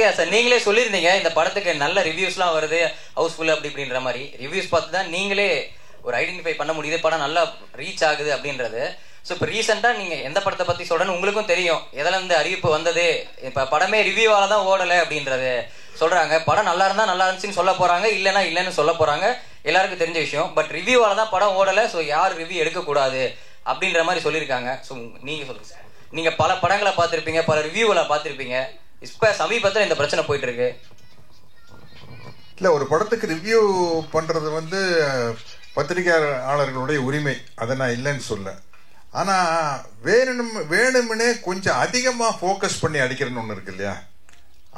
பத்தியா சார் நீங்களே சொல்லியிருந்தீங்க இந்த படத்துக்கு நல்ல ரிவ்யூஸ்லாம் வருது, ஹவுஸ்ஃபுல் அப்படி இப்படின்ற மாதிரி. ரிவ்யூஸ் பார்த்து தான் நீங்களே ஒரு ஐடென்டிஃபை பண்ண முடியுது படம் நல்லா ரீச் ஆகுது அப்படின்றது. ஸோ இப்போ ரீசெண்டாக நீங்கள் எந்த படத்தை பற்றி சொல்கிறேன்னு உங்களுக்கும் தெரியும், எதில் இருந்து அறிவிப்பு வந்தது. இப்போ படமே ரிவ்யூவால தான் ஓடலை அப்படின்றது சொல்கிறாங்க. படம் நல்லா இருந்தால் நல்லா இருந்துச்சுன்னு சொல்ல போகிறாங்க, இல்லைன்னா இல்லைன்னு சொல்ல போகிறாங்க, எல்லாருக்கும் தெரிஞ்ச விஷயம். பட் ரிவ்யூவால தான் படம் ஓடலை, ஸோ யார் ரிவ்யூ எடுக்கக்கூடாது அப்படின்ற மாதிரி சொல்லியிருக்காங்க. ஸோ நீங்கள் சொல்லுங்கள் சார், நீங்கள் பல படங்களை பார்த்துருப்பீங்க, பல ரிவ்யூவில் பார்த்துருப்பீங்க. இப்போ சமீபத்தில் இந்த பிரச்சனை போயிட்டு இருக்கு. இல்லை, ஒரு படத்துக்கு ரிவ்யூ பண்ணுறது வந்து பத்திரிகையாளர்களுடைய உரிமை, அதை நான் இல்லைன்னு சொல்ல. ஆனால் வேணும்னே கொஞ்சம் அதிகமாக ஃபோக்கஸ் பண்ணி அடிக்கிறன்னு ஒன்று இருக்கு இல்லையா,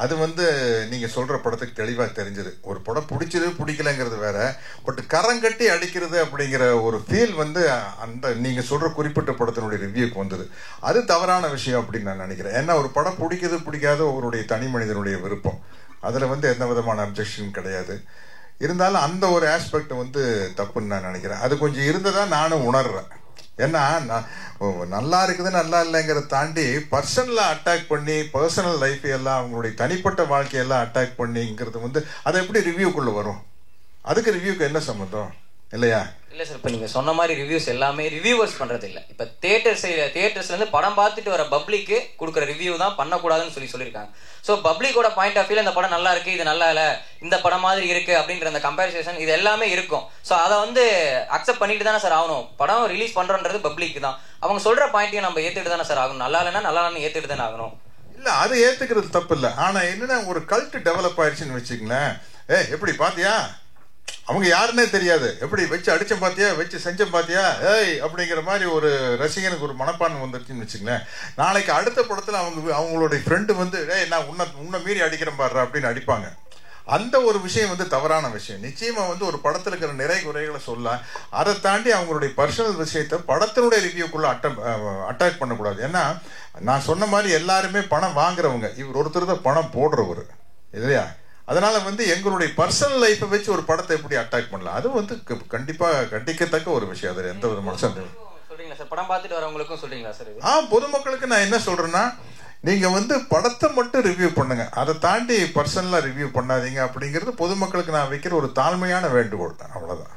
அது வந்து நீங்கள் சொல்கிற படத்துக்கு தெளிவாக தெரிஞ்சது. ஒரு படம் பிடிச்சது பிடிக்கலைங்கிறது வேற, பட் கரங்கட்டி அடிக்கிறது அப்படிங்கிற ஒரு ஃபீல் வந்து அந்த நீங்கள் சொல்கிற குறிப்பிட்ட படத்தினுடைய ரிவ்யூக்கு வந்தது. அது தவறான விஷயம் அப்படின்னு நான் நினைக்கிறேன். ஏன்னா ஒரு படம் பிடிக்குது பிடிக்காத அவருடைய தனி மனிதனுடைய விருப்பம், அதில் வந்து எந்த விதமான அப்ஜெக்ஷன் கிடையாது. இருந்தாலும் அந்த ஒரு ஆஸ்பெக்ட் வந்து தப்புன்னு நான் நினைக்கிறேன். அது கொஞ்சம் இருந்ததா நானும் உணர்றேன். ஏன்னா நல்லா இருக்குது நல்லா இல்லைங்கிறத தாண்டி பர்சனலாக அட்டாக் பண்ணி பர்சனல் லைஃப் எல்லாம் அவங்களுடைய தனிப்பட்ட வாழ்க்கையெல்லாம் அட்டாக் பண்ணிங்கிறது வந்து அது எப்படி ரிவ்யூக்குள்ளே வரும்? அதுக்கு ரிவ்யூக்கு என்ன சம்மந்தம் இல்லையா? இல்லை சார், இப்போ நீங்கள் சொன்ன மாதிரி ரிவ்யூஸ் எல்லாமே ரிவ்யூவர்ஸ் பண்ணுறது இல்லை. இப்போ தியேட்டர்ஸ்லேருந்து படம் பார்த்துட்டு வர பப்ளிக்கு கொடுக்குற ரிவ்யூ தான் பண்ணக்கூடாதுன்னு சொல்லியிருக்காங்க. ஸோ பப்ளிக்கோட பாயிண்ட் ஆஃப் வியூல இந்த படம் நல்லா இருக்குது, இது நல்லா இல்லை, இந்த படம் மாதிரி இருக்குது அப்படின்ற அந்த கம்பேரிசேஷன் இது எல்லாமே இருக்கும். ஸோ அதை வந்து அக்செப்ட் பண்ணிட்டு தானே சார் ஆகணும். படம் ரிலீஸ் பண்ணுறன்றது பப்ளிக் தான், அவங்க சொல்கிற பாயிண்ட்டையும் நம்ம ஏற்றுட்டு தானே சார் ஆகணும். நல்லா இல்லைன்னா நல்லா இல்லைன்னு ஏற்றுட்டு தானே ஆகணும். இல்லை, அதை ஏற்றுக்கிறது தப்பு இல்லை. ஆனால் என்னன்னா ஒரு கல்ட் டெவலப் ஆயிடுச்சுன்னு வச்சுங்களேன். எப்படி பாத்தியா, அவங்க யாருன்னே தெரியாது, எப்படி வச்சு அடிச்சம் பாத்தியா, வச்சு செஞ்சம் பாத்தியா, அப்படிங்கிற மாதிரி ஒரு ரசிகனுக்கு ஒரு மனப்பான்மை வந்துருச்சுன்னு வச்சுங்களேன். நாளைக்கு அடுத்த படத்துல அவங்களுடைய ஃப்ரெண்டு வந்து நான் உன்னை மீறி அடிக்கிறேன் பாடுற அப்படின்னு அடிப்பாங்க. அந்த ஒரு விஷயம் வந்து தவறான விஷயம். நிச்சயமா வந்து ஒரு படத்துல இருக்கிற நிறை குறைகளை சொல்ல, அதை தாண்டி அவங்களுடைய பர்சனல் விஷயத்தை படத்தினுடைய ரிவ்யூக்குள்ள அட்டாக் பண்ணக்கூடாது. ஏன்னா நான் சொன்ன மாதிரி எல்லாருமே பணம் வாங்குறவங்க, இவர் ஒருத்தர் தான் பணம் போடுறவர் இல்லையா. அதனால வந்து எங்களுடைய பர்சனல் லைஃப்பை வச்சு ஒரு படத்தை எப்படி அட்டாக் பண்ணலாம், அது வந்து கண்டிப்பா கண்டிக்கத்தக்க ஒரு விஷயம். அது எந்த விதமான சந்தேகம் சொல்றீங்களா சார்? படம் பார்த்துட்டு வரவங்களுக்கும் சொல்றீங்களா சார்? பொதுமக்களுக்கு நான் என்ன சொல்றேன்னா, நீங்க வந்து படத்தை மட்டும் ரிவ்யூ பண்ணுங்க, அதை தாண்டி பர்சனலா ரிவ்யூ பண்ணாதீங்க அப்படிங்கிறது பொதுமக்களுக்கு நான் வைக்கிற ஒரு தாழ்மையான வேண்டுகோள் தான். அவ்வளவுதான்.